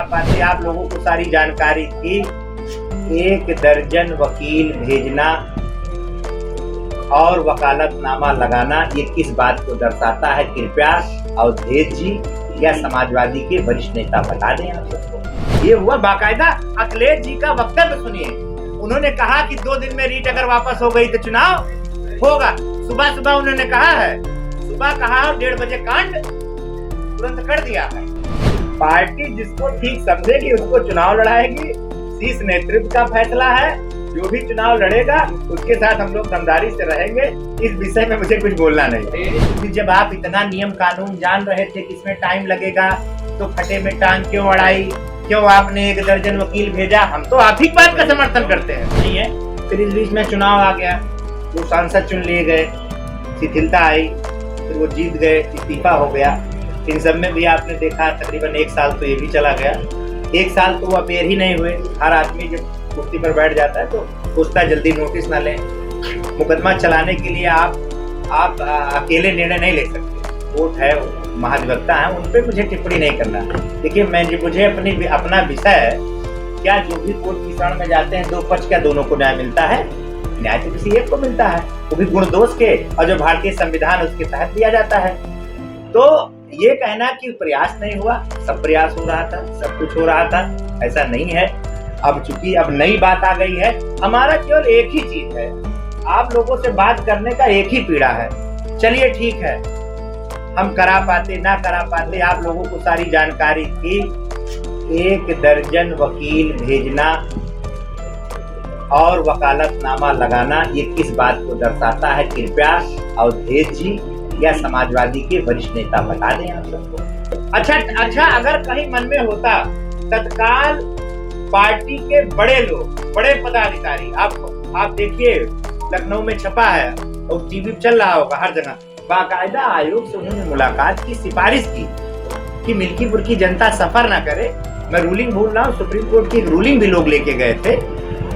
पाते आप लोगों को सारी जानकारी थी। 1 दर्जन वकील भेजना और वकालतनामा लगाना ये किस बात को दर्शाता है? कृपया अवधेश जी या समाजवादी के वरिष्ठ नेता बता दें आप सबको। ये हुआ बाकायदा अखिलेश जी का वक्तव्य सुनिए। उन्होंने कहा कि 2 दिन में रीट अगर वापस हो गई तो चुनाव होगा। सुबह सुबह उन्होंने कहा है, सुबह कहा 1:30 बजे कांड तुरंत कर दिया है। पार्टी जिसको ठीक समझेगी उसको चुनाव लड़ाएगी। शीर्ष नेतृत्व का फैसला है। जो भी चुनाव लड़ेगा उसके साथ हम लोग दमदारी से रहेंगे। इस विषय में मुझे कुछ बोलना नहीं। जब आप इतना नियम कानून जान रहे थे कि इसमें टाइम लगेगा तो फटे में टांग क्यों अड़ाई? क्यों आपने 1 दर्जन वकील भेजा? हम तो आप ही बात का समर्थन करते हैं, नहीं है? फिर इस बीच में चुनाव आ गया, वो सांसद चुन लिए गए, शिथिलता आई, फिर वो जीत गए, इस्तीफा हो गया। इन सब में भी आपने देखा तकरीबन 1 साल तो ये भी चला गया। 1 साल तो वो अपेयर ही नहीं हुए। हर आदमी जब कुर्सी पर बैठ जाता है तो सोचता है जल्दी नोटिस ना लें। मुकदमा चलाने के लिए आप अकेले निर्णय नहीं ले सकते। कोर्ट है, महाधिवक्ता है, उन पर मुझे टिप्पणी नहीं करना। देखिए मुझे अपना विषय क्या, जो भी कोर्ट की शरण में जाते हैं 2 पक्ष क्या दोनों को न्याय मिलता है? न्याय तो किसी एक को मिलता है, वो भी गुण दोष के, और जो भारतीय संविधान उसके तहत दिया जाता है। तो ये कहना कि प्रयास नहीं हुआ, सब प्रयास हो रहा था, सब कुछ हो रहा था, ऐसा नहीं है। अब चूंकि अब नई बात आ गई है, हमारा केवल एक ही चीज है, आप लोगों से बात करने का एक ही पीड़ा है। चलिए ठीक है, हम करा पाते ना करा पाते आप लोगों को सारी जानकारी थी। 1 दर्जन वकील भेजना और वकालतनामा लगाना ये किस बात को दर्शाता है? कृपया अवधेश जी या समाजवादी के वरिष्ठ नेता बता दें आप सबको। अच्छा, अगर कहीं मन में होता तत्काल पार्टी के बड़े लोग, बड़े पदाधिकारी, आप देखिए लखनऊ में छपा है और टीवी पे चल रहा होगा हर जगह, बाकायदा आयोग से उन्होंने मुलाकात की, सिफारिश की कि मिल्कीपुर की जनता सफर ना करे। मैं रूलिंग भूल रहा हूँ, सुप्रीम कोर्ट की एक रूलिंग भी लोग लेके गए थे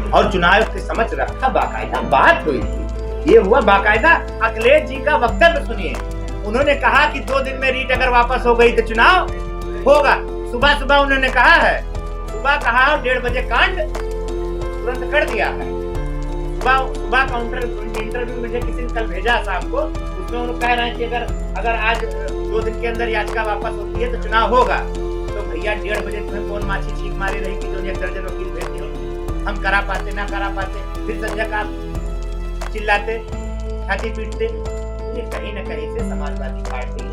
और चुनाव के समक्ष रखा, बाकायदा बात हुई थी। ये हुआ बाकायदा अखिलेश जी का वक्तव्य सुनिए। उन्होंने कहा कि 2 दिन में रीट अगर वापस हो गई तो चुनाव होगा। सुबह सुबह उन्होंने कहा है, सुबह कहा 1:30 बजे कांड तुरंत कर दिया है। सुबह काउंटर इंटरव्यू मुझे किसी ने कल भेजा शाम को, उसमें उन्होंने कह रहे हैं कि अगर आज 2 दिन के अंदर याचिका वापस होती है तो चुनाव होगा। तो भैया 1:30 बजे तुम्हें कौन माछी छींक मारी रही कि जो 1 दर्जन वकील भेजती हो? हम करा पाते ना करा पाते, फिर संजय का चिल्लाते, छाती पीटते। ये कहीं न कहीं से समाजवादी पार्टी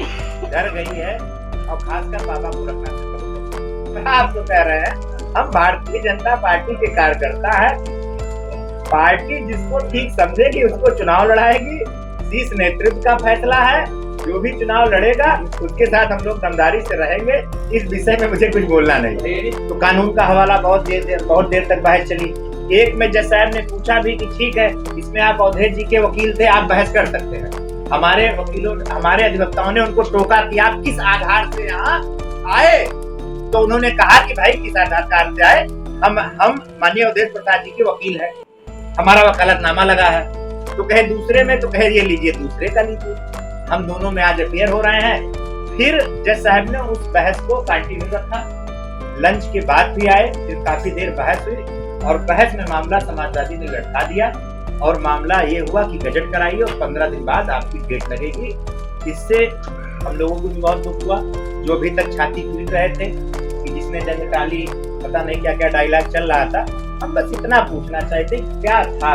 डर गई है, और खासकर बाबा गोरखनाथ। आप तो कह रहे हैं हम भारतीय जनता पार्टी के कार्यकर्ता है। पार्टी जिसको ठीक समझेगी उसको चुनाव लड़ाएगी। शीर्ष नेतृत्व का फैसला है। जो भी चुनाव लड़ेगा उसके साथ हम लोग दमदारी से रहेंगे। इस विषय में मुझे कुछ बोलना नहीं। तो कानून का हवाला बहुत देर तक बहस चली। एक में जज साहब ने पूछा भी कि ठीक है, इसमें आप अवधेश जी के वकील थे, आप बहस कर सकते हैं। हमारे वकीलों, हमारे अधिवक्ताओं ने उनको टोका कि आप किस आधार से यहाँ आए? तो उन्होंने कहा कि भाई किस आधार से आए, हम माननीय अवधेश प्रसाद जी के वकील हैं, हमारा वकालतनामा लगा है। तो कहे दूसरे में, तो कहे ये लीजिए दूसरे का लीजिए। हम दोनों में आज अपेयर हो रहे हैं। फिर जज साहब ने उस बहस को कंटिन्यू रखा। लंच के बाद भी आए, फिर काफी देर बहस हुई और बहस में मामला समाजवादी ने लटका दिया और मामला ये हुआ कि गजट कराइए और 15 दिन बाद आपकी डेट लगेगी। इससे हम लोगों को भी बहुत दुख हुआ, जो अभी तक छाती पीट रहे थे कि जिसने जंग टाली, पता नहीं क्या क्या डायलॉग चल रहा था। हम बस इतना पूछना चाहते क्या था।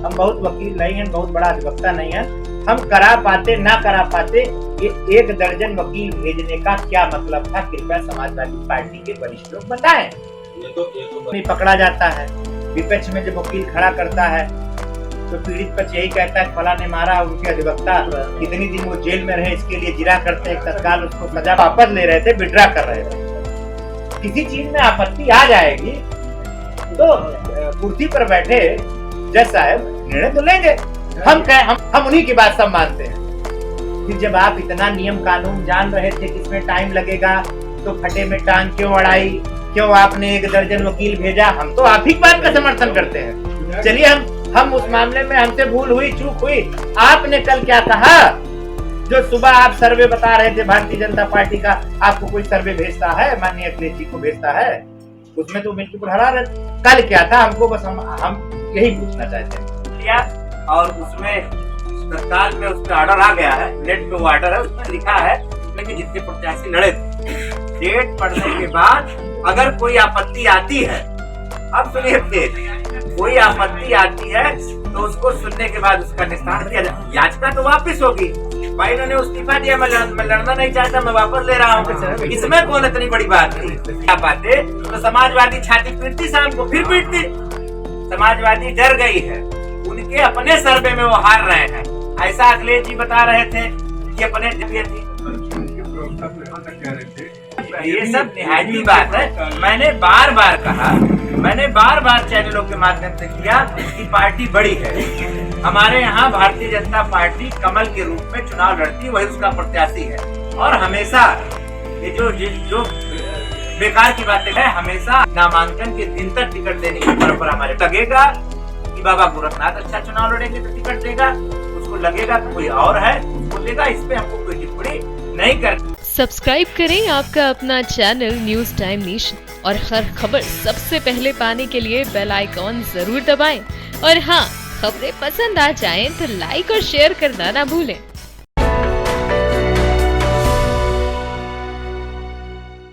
हम बहुत वकील नहीं हैं, बहुत बड़ा अधिवक्ता नहीं है। हम करा पाते ना करा पाते, ये 1 दर्जन वकील भेजने का क्या मतलब था? कृपया समाजवादी पार्टी के वरिष्ठ लोग बताएं। ये तो नहीं पकड़ा जाता है। विपक्ष में जब वकील खड़ा करता है तो पीड़ित पक्ष यही कहता है फला ने मारा, उनके अधिवक्ता कितनी दिन वो जेल में रहे इसके लिए जिरा करते, तत्काल उसको सजा वापस ले रहे थे, विड्रा कर रहे थे। किसी चीज में आपत्ति आ जाएगी तो कुर्सी पर बैठे जज साहब निर्णय तो लेंगे। हम उन्हीं की बात सब मानते हैं। फिर जब आप इतना नियम कानून जान रहे थे कि इसमें टाइम लगेगा तो फटे में टांग क्यों अड़ाई? क्यों आपने 1 दर्जन वकील भेजा? हम तो आप ही बात का समर्थन करते हैं। चलिए हम उस मामले में हमसे भूल हुई, चूक हुई। आपने कल क्या कहा? जो सुबह आप सर्वे बता रहे थे भारतीय जनता पार्टी का, आपको कोई सर्वे भेजता है? माननीय अखिलेश जी को भेजता है? उसमें तो बिल्कुल हरा रहे। कल क्या था, हमको बस हम यही पूछना चाहते हैं। और उसमें तत्काल में उसमें ऑर्डर आ गया है, नेट पे ऑर्डर है, उसमें लिखा है कि जितने प्रत्याशी लड़े डेट पड़ने के बाद अगर कोई आपत्ति आती है, अब सुनिए प्लीज, कोई आपत्ति आती है तो उसको सुनने के बाद उसका निस्तारण किया जाए। याचिका तो वापिस होगी, भाई इन्होंने इस्तीफा दिया, मैं लड़ना नहीं चाहता, मैं वापस ले रहा हूँ, इसमें कौन इतनी बड़ी बात थी? क्या पाते तो समाजवादी छाती पीटती, शाम को फिर पीटती। समाजवादी डर गई है, उनके अपने सर्वे में वो हार रहे हैं, ऐसा अखिलेश जी बता रहे थे कि अपने ये सब निहायती बात है। मैंने बार बार कहा, मैंने बार बार चैनलों के माध्यम से किया कि पार्टी बड़ी है। हमारे यहाँ भारतीय जनता पार्टी कमल के रूप में चुनाव लड़ती, वही उसका प्रत्याशी है। और हमेशा ये जो बेकार की बातें है, हमेशा नामांकन के दिन तक टिकट देने की परंपरा हमारे। लगेगा कि बाबा गोरखनाथ अच्छा चुनाव लड़ेंगे तो टिकट देगा, उसको लगेगा तो कोई और है उसको देगा, इस पे हमको कोई टिप्पणी नहीं कर। सब्सक्राइब करें आपका अपना चैनल न्यूज टाइम नेशन और हर खबर सबसे पहले पाने के लिए बेल आइकॉन जरूर दबाएं। और हाँ, खबरें पसंद आ जाएं तो लाइक और शेयर करना ना भूलें।